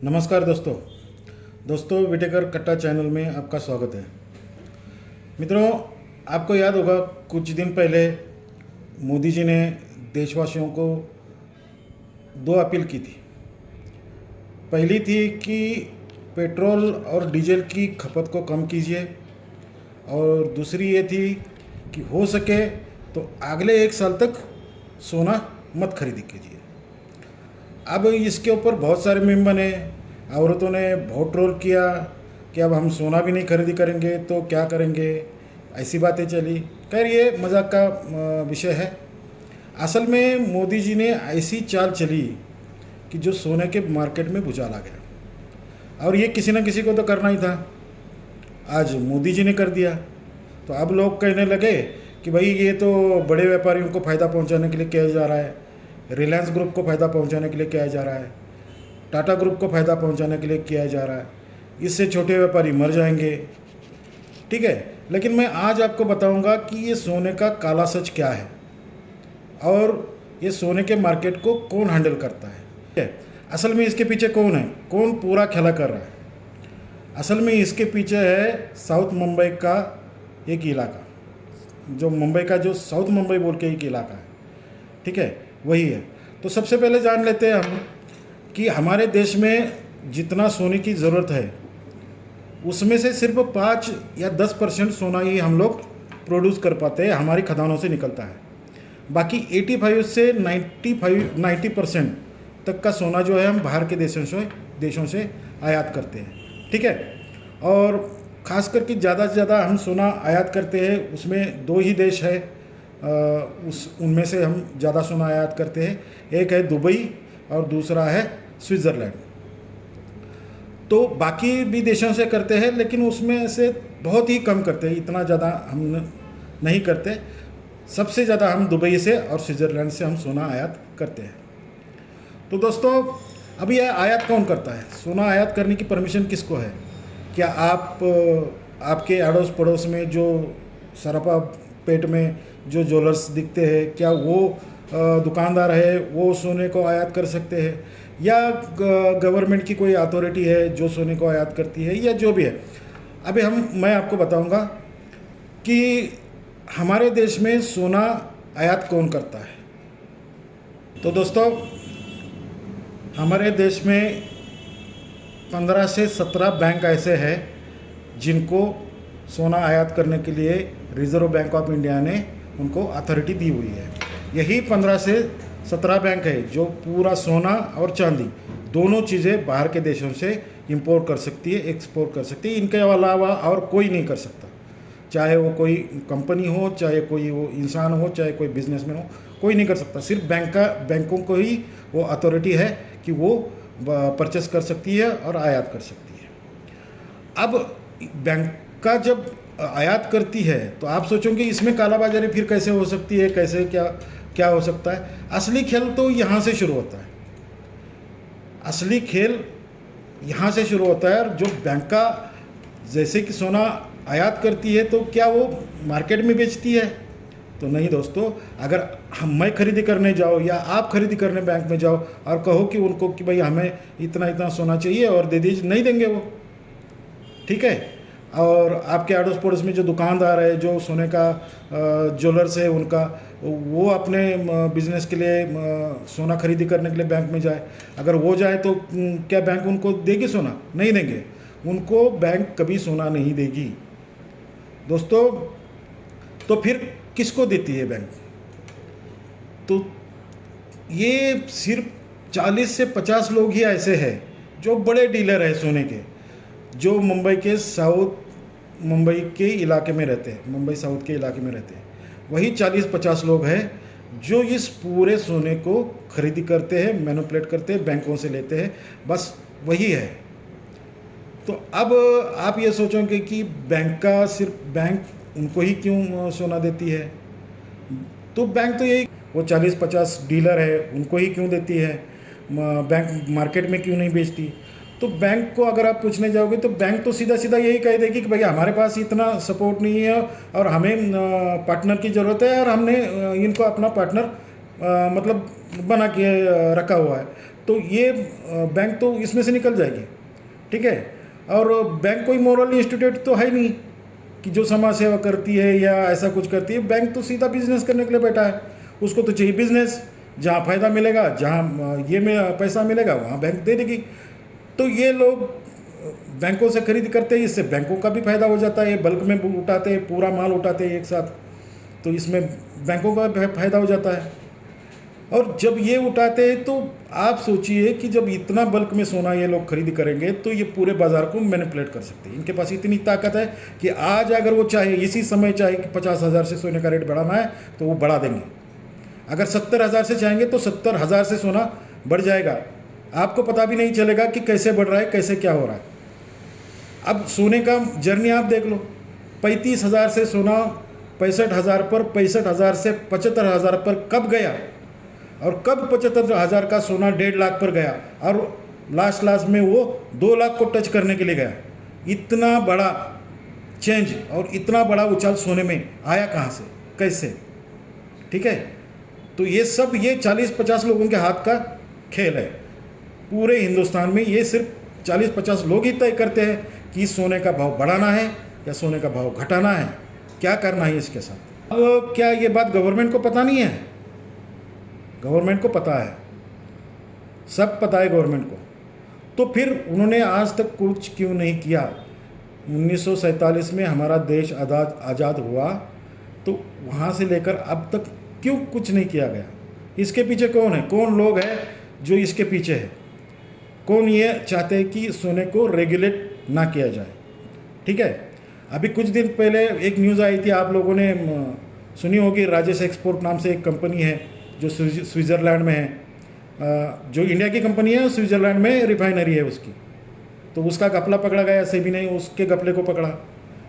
नमस्कार दोस्तों विटेकर कट्टा चैनल में आपका स्वागत है। मित्रों, आपको याद होगा कुछ दिन पहले मोदी जी ने देशवासियों को दो अपील की थी। पहली थी कि पेट्रोल और डीजल की खपत को कम कीजिए और दूसरी ये थी कि हो सके तो अगले 1 साल तक सोना मत खरीदी कीजिए। अब इसके ऊपर बहुत सारे मीम बने, औरतों ने बहुत ट्रोल किया कि अब हम सोना भी नहीं खरीदी करेंगे तो क्या करेंगे, ऐसी बातें चली। खैर ये मजाक का विषय है। असल में मोदी जी ने ऐसी चाल चली कि जो सोने के मार्केट में भूचाल आ गया, और ये किसी न किसी को तो करना ही था। आज मोदी जी ने कर दिया तो अब लोग कहने लगे कि भाई ये तो बड़े व्यापारियों को फ़ायदा पहुंचाने के लिए किया जा रहा है, रिलायंस ग्रुप को फ़ायदा पहुंचाने के लिए किया जा रहा है, टाटा ग्रुप को फ़ायदा पहुंचाने के लिए किया जा रहा है, इससे छोटे व्यापारी मर जाएंगे। ठीक है, लेकिन मैं आज आपको बताऊंगा कि ये सोने का काला सच क्या है और ये सोने के मार्केट को कौन हैंडल करता है। ठीक है, असल में इसके पीछे कौन है, कौन पूरा खेला कर रहा है। असल में इसके पीछे है साउथ मुंबई का एक इलाका, जो मुंबई का जो साउथ मुंबई बोल के एक इलाका है। ठीक है, वही है। तो सबसे पहले जान लेते हैं हम कि हमारे देश में जितना सोने की ज़रूरत है उसमें से सिर्फ 5 या 10% सोना ही हम लोग प्रोड्यूस कर पाते हैं, हमारी खदानों से निकलता है। बाकी 85 से 90% तक का सोना जो है हम बाहर के देशों से आयात करते हैं। ठीक है, और ख़ास करके ज़्यादा से ज़्यादा हम सोना आयात करते हैं, उसमें 2 ही देश है उनमें से हम ज़्यादा सोना आयात करते हैं। एक है दुबई और दूसरा है स्विट्ज़रलैंड। तो बाकी भी देशों से करते हैं, लेकिन उसमें से बहुत ही कम करते हैं, इतना ज़्यादा हम नहीं करते। सबसे ज़्यादा हम दुबई से और स्विट्ज़रलैंड से हम सोना आयात करते हैं। तो दोस्तों, अभी यह आयात कौन करता है? सोना आयात करने की परमिशन किसको है? क्या आपके अड़ोस पड़ोस में जो सरापा पेट में जो ज्वेलर्स दिखते हैं, क्या वो दुकानदार है वो सोने को आयात कर सकते हैं, या गवर्नमेंट की कोई अथॉरिटी है जो सोने को आयात करती है, या जो भी है? अभी मैं आपको बताऊंगा कि हमारे देश में सोना आयात कौन करता है। तो दोस्तों, हमारे देश में 15 से 17 बैंक ऐसे हैं जिनको सोना आयात करने के लिए रिज़र्व बैंक ऑफ इंडिया ने उनको अथॉरिटी दी हुई है। यही 15 से 17 बैंक है जो पूरा सोना और चांदी दोनों चीज़ें बाहर के देशों से इंपोर्ट कर सकती है, एक्सपोर्ट कर सकती है। इनके अलावा और कोई नहीं कर सकता, चाहे वो कोई कंपनी हो, चाहे कोई वो इंसान हो, चाहे कोई बिजनेसमैन हो, कोई नहीं कर सकता। सिर्फ बैंकों को ही वो अथॉरिटी है कि वो परचेस कर सकती है और आयात कर सकती है। अब बैंक का जब आयात करती है तो आप सोचोगे इसमें कालाबाजारी फिर कैसे हो सकती है, कैसे क्या हो सकता है? असली खेल तो यहाँ से शुरू होता है। असली खेल यहाँ से शुरू होता है। और जो बैंक का जैसे कि सोना आयात करती है तो क्या वो मार्केट में बेचती है? तो नहीं दोस्तों। अगर मैं खरीदी करने जाओ या आप खरीदी करने बैंक में जाओ और कहो कि उनको कि भाई हमें इतना इतना सोना चाहिए और दे दीजिए, नहीं देंगे वो। ठीक है, और आपके अड़ोस पड़ोस में जो दुकानदार है, जो सोने का ज्वेलर्स है, उनका वो अपने बिजनेस के लिए सोना खरीदी करने के लिए बैंक में जाए, अगर वो जाए तो क्या बैंक उनको देगी सोना? नहीं देंगे, उनको बैंक कभी सोना नहीं देगी दोस्तों। तो फिर किसको देती है बैंक? तो ये सिर्फ 40 से 50 लोग ही ऐसे हैं जो बड़े डीलर हैं सोने के, जो मुंबई के इलाके में रहते हैं, मुंबई साउथ के इलाके में रहते हैं। वही 40-50 लोग हैं जो इस पूरे सोने को खरीदी करते हैं, मैनिपुलेट करते हैं, बैंकों से लेते हैं, बस वही है। तो अब आप ये सोचोगे कि सिर्फ बैंक उनको ही क्यों सोना देती है? तो बैंक तो यही, वो 40-50 डीलर है उनको ही क्यों देती है? बैंक मार्केट में क्यों नहीं बेचती? तो बैंक को अगर आप पूछने जाओगे तो बैंक तो सीधा सीधा यही कह देगी कि भैया हमारे पास इतना सपोर्ट नहीं है और हमें पार्टनर की ज़रूरत है और हमने इनको अपना पार्टनर मतलब बना के रखा हुआ है। तो ये बैंक तो इसमें से निकल जाएगी, ठीक है। और बैंक कोई मॉरल इंस्टीट्यूट तो है नहीं कि जो समाज सेवा करती है या ऐसा कुछ करती है। बैंक तो सीधा बिजनेस करने के लिए बैठा है, उसको तो चाहिए बिजनेस, जहाँ फ़ायदा मिलेगा, जहाँ ये में पैसा मिलेगा वहाँ बैंक दे देगी। तो ये लोग बैंकों से खरीद करते हैं, इससे बैंकों का भी फायदा हो जाता है, बल्क में उठाते हैं, पूरा माल उठाते हैं एक साथ, तो इसमें बैंकों का फायदा हो जाता है। और जब ये उठाते हैं तो आप सोचिए कि जब इतना बल्क में सोना ये लोग खरीद करेंगे तो ये पूरे बाजार को मैनिपुलेट कर सकते हैं। इनके पास इतनी ताकत है कि आज अगर वो चाहे इसी समय चाहे कि 50,000 से सोने का रेट बढ़ाना है तो वो बढ़ा देंगे। अगर 70,000 से चाहेंगे तो 70,000 से सोना बढ़ जाएगा, आपको पता भी नहीं चलेगा कि कैसे बढ़ रहा है, कैसे क्या हो रहा है। अब सोने का जर्नी आप देख लो, 35,000 से सोना 65,000 पर, 65,000 से 75,000 पर कब गया, और कब 75,000 का सोना 1.5 लाख पर गया, और लास्ट में वो 2 लाख को टच करने के लिए गया। इतना बड़ा चेंज और इतना बड़ा उछाल सोने में आया कहाँ से, कैसे, ठीक है। तो ये सब ये 40-50 लोगों के हाथ का खेल है। पूरे हिंदुस्तान में ये सिर्फ 40-50 लोग ही तय करते हैं कि सोने का भाव बढ़ाना है या सोने का भाव घटाना है, क्या करना है इसके साथ। अब क्या ये बात गवर्नमेंट को पता नहीं है? गवर्नमेंट को पता है, सब पता है गवर्नमेंट को। तो फिर उन्होंने आज तक कुछ क्यों नहीं किया? 1947 में हमारा देश आज़ाद हुआ, तो वहाँ से लेकर अब तक क्यों कुछ नहीं किया गया? इसके पीछे कौन है, कौन लोग हैं जो इसके पीछे है? कौन ये चाहते हैं कि सोने को रेगुलेट ना किया जाए, ठीक है। अभी कुछ दिन पहले एक न्यूज़ आई थी, आप लोगों ने सुनी होगी, राजेश एक्सपोर्ट नाम से एक कंपनी है जो स्विट्ज़रलैंड में है, जो इंडिया की कंपनी है, स्विट्ज़रलैंड में रिफाइनरी है उसकी। तो उसका घपला पकड़ा गया, ऐसे भी नहीं उसके घपले को पकड़ा,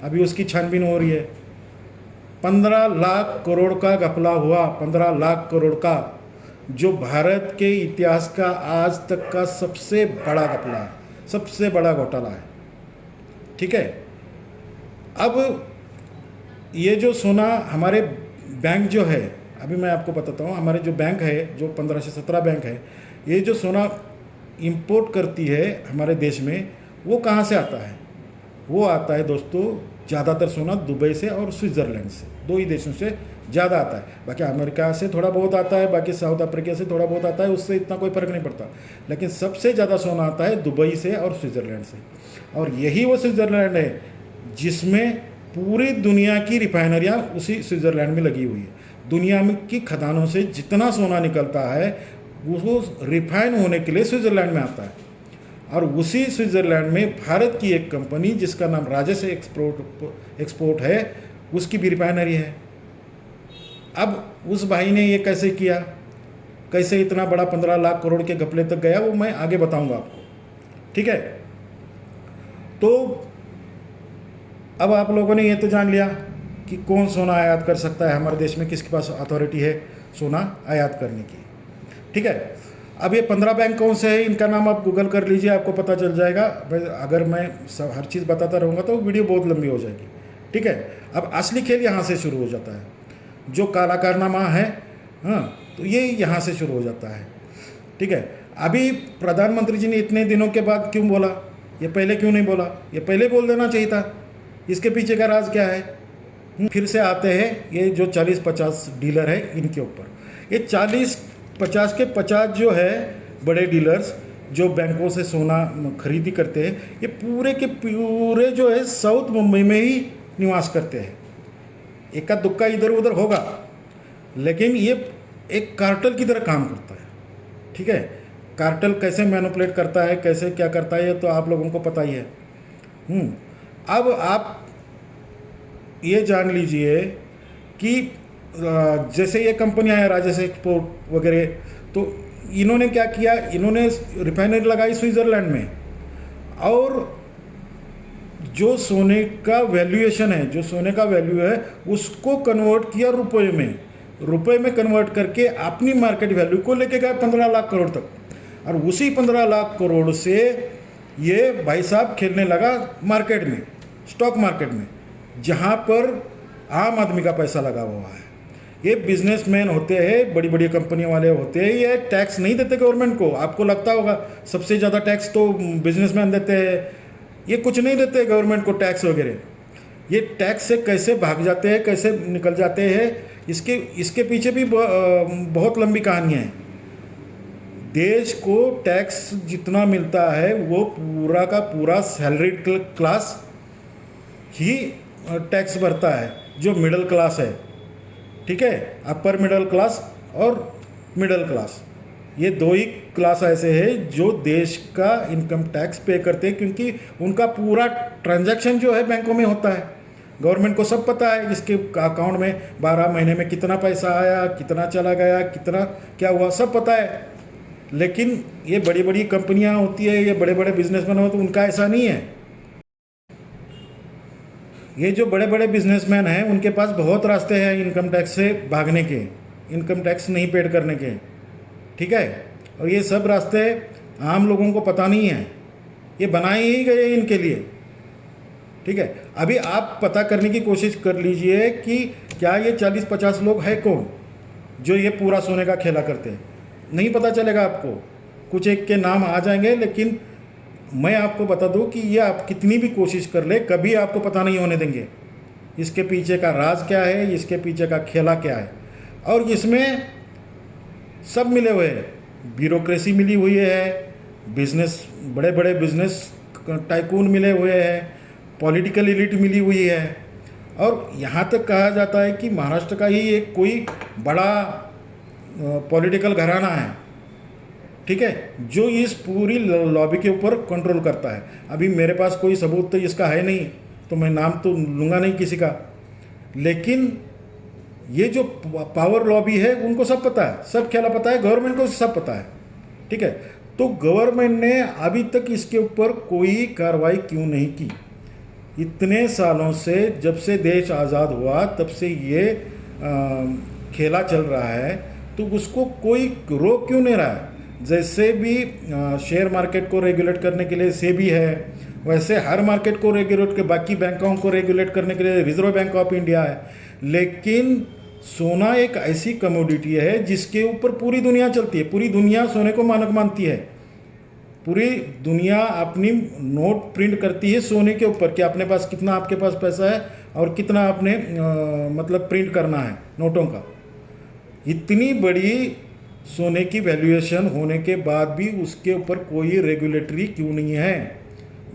अभी उसकी छानबीन हो रही है। 15 लाख करोड़ का घपला हुआ, 15 लाख करोड़ का, जो भारत के इतिहास का आज तक का सबसे बड़ा घपला है, सबसे बड़ा घोटाला है, ठीक है। अब ये जो सोना हमारे बैंक जो है, अभी मैं आपको बताता हूँ, हमारे जो बैंक है, जो 15 से 17 बैंक है, ये जो सोना इंपोर्ट करती है हमारे देश में, वो कहाँ से आता है? वो आता है दोस्तों, ज़्यादातर सोना दुबई से और स्विट्ज़रलैंड से, 2 ही देशों से ज़्यादा आता है। बाकी अमेरिका से थोड़ा बहुत आता है, बाकी साउथ अफ्रीका से थोड़ा बहुत आता है, उससे इतना कोई फ़र्क नहीं पड़ता। लेकिन सबसे ज़्यादा सोना आता है दुबई से और स्विट्ज़रलैंड से। और यही वो स्विट्ज़रलैंड है जिसमें पूरी दुनिया की रिफाइनरियाँ उसी स्विट्ज़रलैंड में लगी हुई है। दुनिया में की खदानों से जितना सोना निकलता है वो रिफाइन होने के लिए स्विट्ज़रलैंड में आता है। और उसी स्विट्ज़रलैंड में भारत की एक कंपनी जिसका नाम राजेश एक्सपोर्ट है, उसकी भी रिफाइनरी है। अब उस भाई ने ये कैसे किया, कैसे इतना बड़ा 15 लाख करोड़ के घपले तक गया, वो मैं आगे बताऊंगा आपको, ठीक है। तो अब आप लोगों ने ये तो जान लिया कि कौन सोना आयात कर सकता है, हमारे देश में किसके पास अथॉरिटी है सोना आयात करने की, ठीक है। अब ये 15 बैंक कौन से हैं, इनका नाम आप गूगल कर लीजिए, आपको पता चल जाएगा। अगर मैं हर चीज़ बताता रहूँगा तो वीडियो बहुत लंबी हो जाएगी, ठीक है। अब असली खेल यहाँ से शुरू हो जाता है, जो काला कारनामा है, हाँ, तो ये यहाँ से शुरू हो जाता है, ठीक है। अभी प्रधानमंत्री जी ने इतने दिनों के बाद क्यों बोला, ये पहले क्यों नहीं बोला? ये पहले बोल देना चाहिए था। इसके पीछे का राज क्या है? फिर से आते हैं ये जो 40-50 डीलर है इनके ऊपर। ये 40-50 के 50 जो है बड़े डीलर्स जो बैंकों से सोना खरीदी करते हैं, ये पूरे के पूरे जो है साउथ मुंबई में ही निवास करते हैं। एका दुक्का इधर उधर होगा, लेकिन ये एक कार्टेल की तरह काम करता है, ठीक है। कार्टेल कैसे मैनिपुलेट करता है, कैसे क्या करता है, ये तो आप लोगों को पता ही है। अब आप ये जान लीजिए कि जैसे ये कंपनियां हैं राजेश एक्सपोर्ट वगैरह, तो इन्होंने क्या किया, इन्होंने रिफाइनरी लगाई स्विट्ज़रलैंड में, और जो सोने का वैल्यूएशन है, जो सोने का वैल्यू है, उसको कन्वर्ट किया रुपए में कन्वर्ट करके अपनी मार्केट वैल्यू को लेके गए 15 लाख करोड़ तक। और उसी 15 लाख करोड़ से ये भाई साहब खेलने लगा मार्केट में, स्टॉक मार्केट में, जहाँ पर आम आदमी का पैसा लगा हुआ है। ये बिजनेसमैन होते हैं, बड़ी बड़ी कंपनी वाले होते हैं, ये टैक्स नहीं देते गवर्नमेंट को। आपको लगता होगा सबसे ज़्यादा टैक्स तो बिजनेसमैन देते हैं, ये कुछ नहीं देते गवर्नमेंट को टैक्स वगैरह। ये टैक्स से कैसे भाग जाते हैं, कैसे निकल जाते हैं, इसके पीछे भी बहुत लंबी कहानियाँ हैं। देश को टैक्स जितना मिलता है वो पूरा का पूरा सैलरीड क्लास ही टैक्स भरता है, जो मिडिल क्लास है, ठीक है। अपर मिडिल क्लास और मिडिल क्लास, ये दो ही क्लास ऐसे हैं जो देश का इनकम टैक्स पे करते हैं, क्योंकि उनका पूरा ट्रांजैक्शन जो है बैंकों में होता है। गवर्नमेंट को सब पता है इसके अकाउंट में 12 महीने में कितना पैसा आया, कितना चला गया, कितना क्या हुआ, सब पता है। लेकिन ये बड़ी बड़ी कंपनियां होती है, ये बड़े बड़े बिजनेसमैन होते हैं, उनका ऐसा नहीं है। ये जो बड़े बड़े बिजनेसमैन हैं उनके पास बहुत रास्ते हैं इनकम टैक्स से भागने के, इनकम टैक्स नहीं पेड करने के, ठीक है। और ये सब रास्ते आम लोगों को पता नहीं है, ये बनाए ही गए इनके लिए, ठीक है। अभी आप पता करने की कोशिश कर लीजिए कि क्या ये 40-50 लोग हैं कौन जो ये पूरा सोने का खेला करते हैं। नहीं पता चलेगा आपको, कुछ एक के नाम आ जाएंगे, लेकिन मैं आपको बता दूं कि ये आप कितनी भी कोशिश कर ले कभी आपको पता नहीं होने देंगे इसके पीछे का राज क्या है, इसके पीछे का खेला क्या है। और इसमें सब मिले हुए हैं, ब्यूरोक्रेसी मिली हुई है, बिजनेस, बड़े बड़े बिजनेस टाइकून मिले हुए हैं, पॉलिटिकल एलिट मिली हुई है, और यहाँ तक कहा जाता है कि महाराष्ट्र का ही एक कोई बड़ा पॉलिटिकल घराना है, ठीक है, जो इस पूरी लॉबी के ऊपर कंट्रोल करता है। अभी मेरे पास कोई सबूत तो इसका है नहीं, तो मैं नाम तो लूँगा नहीं किसी का, लेकिन ये जो पावर लॉबी है उनको सब पता है, सब खेला पता है, गवर्नमेंट को सब पता है, ठीक है। तो गवर्नमेंट ने अभी तक इसके ऊपर कोई कार्रवाई क्यों नहीं की? इतने सालों से, जब से देश आज़ाद हुआ तब से ये खेला चल रहा है, तो उसको कोई रोक क्यों नहीं रहा है? जैसे भी शेयर मार्केट को रेगुलेट करने के लिए सेबी है, वैसे हर मार्केट को रेगुलेट के, बाकी बैंकों को रेगुलेट करने के लिए रिजर्व बैंक ऑफ इंडिया है। लेकिन सोना एक ऐसी कमोडिटी है जिसके ऊपर पूरी दुनिया चलती है, पूरी दुनिया सोने को मानक मानती है, पूरी दुनिया अपनी नोट प्रिंट करती है सोने के ऊपर कि अपने पास कितना, आपके पास पैसा है और कितना आपने मतलब प्रिंट करना है नोटों का। इतनी बड़ी सोने की वैल्यूएशन होने के बाद भी उसके ऊपर कोई रेगुलेटरी क्यों नहीं है?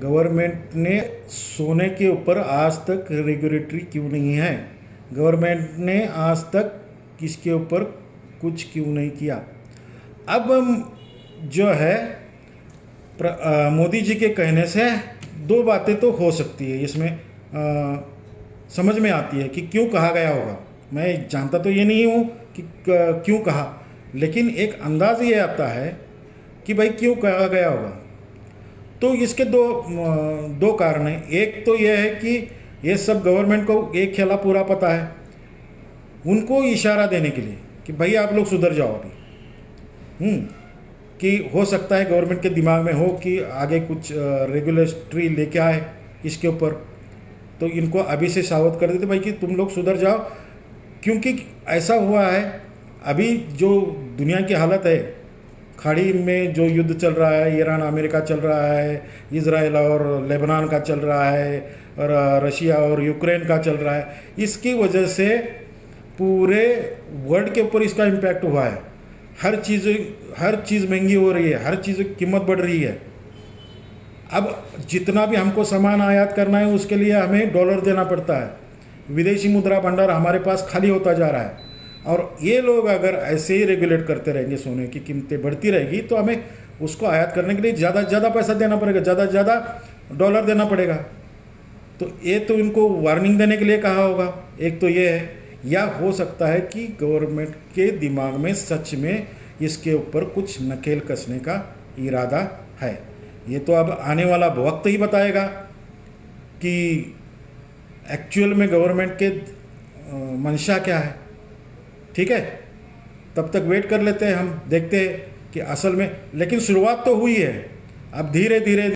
गवर्नमेंट ने सोने के ऊपर आज तक रेगुलेटरी क्यों नहीं है? गवर्नमेंट ने आज तक इसके ऊपर कुछ क्यों नहीं किया? अब जो है मोदी जी के कहने से दो बातें तो हो सकती है इसमें, समझ में आती है कि क्यों कहा गया होगा। मैं जानता तो ये नहीं हूँ कि क्यों कहा, लेकिन एक अंदाज़ ये आता है कि भाई क्यों कहा गया होगा। तो इसके दो कारण हैं। एक तो ये है कि ये सब गवर्नमेंट को एक खेला पूरा पता है, उनको इशारा देने के लिए कि भाई आप लोग सुधर जाओ अभी, कि हो सकता है गवर्नमेंट के दिमाग में हो कि आगे कुछ रेगुलेटरी लेके आए इसके ऊपर, तो इनको अभी से सावध कर देते भाई कि तुम लोग सुधर जाओ। क्योंकि ऐसा हुआ है, अभी जो दुनिया की हालत है, खाड़ी में जो युद्ध चल रहा है, ईरान अमेरिका चल रहा है, इजराइल और लेबनान का चल रहा है, और रशिया और यूक्रेन का चल रहा है, इसकी वजह से पूरे वर्ल्ड के ऊपर इसका इम्पैक्ट हुआ है। हर चीज़ महंगी हो रही है, हर चीज़ की कीमत बढ़ रही है। अब जितना भी हमको सामान आयात करना है उसके लिए हमें डॉलर देना पड़ता है, विदेशी मुद्रा भंडार हमारे पास खाली होता जा रहा है। और ये लोग अगर ऐसे ही रेगुलेट करते रहेंगे, सोने की कीमतें बढ़ती रहेगी, तो हमें उसको आयात करने के लिए ज़्यादा पैसा देना पड़ेगा, ज़्यादा डॉलर देना पड़ेगा। तो ये तो इनको वार्निंग देने के लिए कहा होगा, एक तो ये है। या हो सकता है कि गवर्नमेंट के दिमाग में सच में इसके ऊपर कुछ नकेल कसने का इरादा है। ये तो अब आने वाला वक्त ही बताएगा कि एक्चुअल में गवर्नमेंट के मंशा क्या है, ठीक है। तब तक वेट कर लेते हैं हम, देखते हैं कि असल में, लेकिन शुरुआत तो हुई है, अब धीरे धीरे